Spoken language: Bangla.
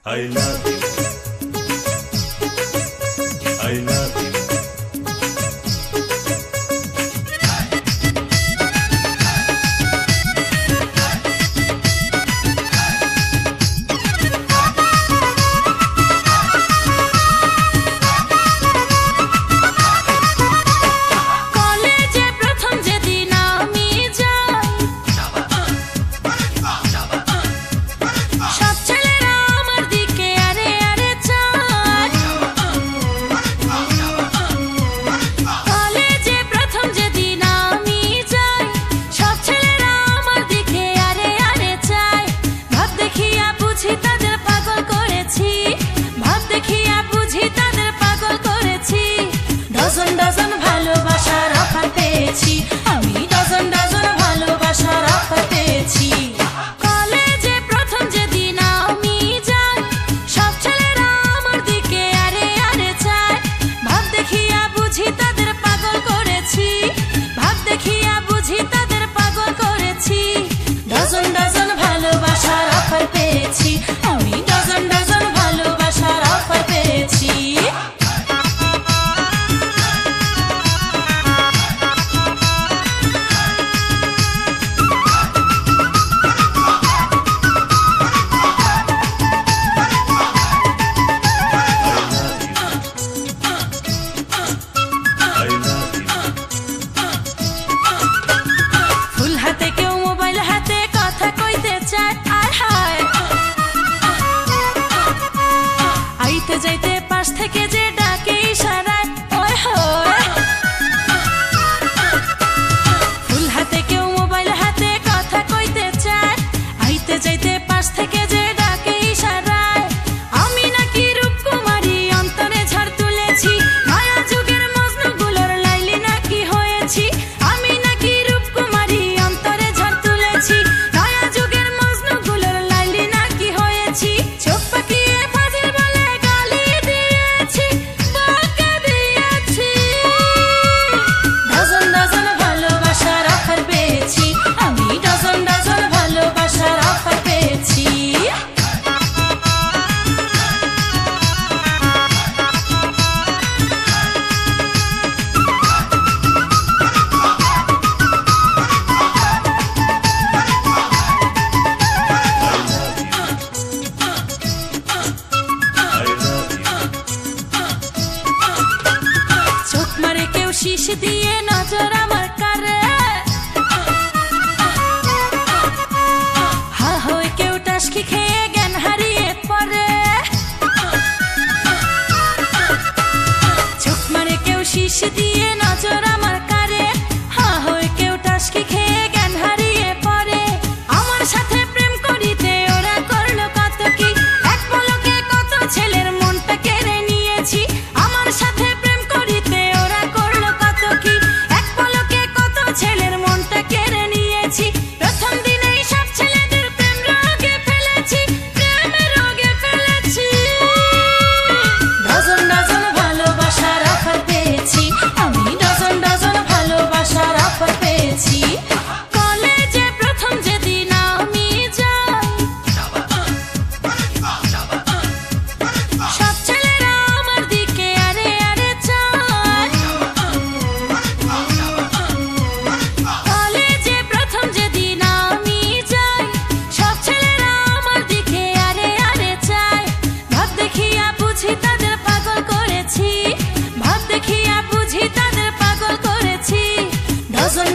I love you. I love you. शीश दिए नजर আমার কারে হা হয় কেউ টাসকি খেয়ে জ্ঞান হারিয়ে পড়ে চোখ মারে কেউ শীষ দিয়ে নজর আমার কারে হা হয় কেউ টাসকি খেয়ে জ্ঞান হারিয়ে পড়ে আমার সাথে প্রেম করিতে ওরা করলো কত কি এক পলকে কত ছেলের মনটা কেড়ে নিয়েছি আমার সাথে প্রেম করিতে ওরা করলো কত কি এক পলকে কত ছেলের মনটা কেড়ে নিয়েছি প্রথম দিনেই সব ছেলেদের প্রেম রোগে ফেলেছি প্রেমের রোগে ফেলেছি ডজন ডজন ভালোবাসার অফার পেয়েছি আমি ডজন ডজন ভালোবাসার অফার পেয়েছি কলেজে প্রথম যেদিন আমি যাই সব ছেলেরা আমার দিকে আরে আরে চায় কলেজে প্রথম যেদিন আমি যাই সব ছেলেরা আমার দিকে আরে আরে চায় ভাব দেখিয়া বুঝি তাদের পাগল করেছি ভাব দেখিয়া বুঝি তাদের পাগল করেছি ডজন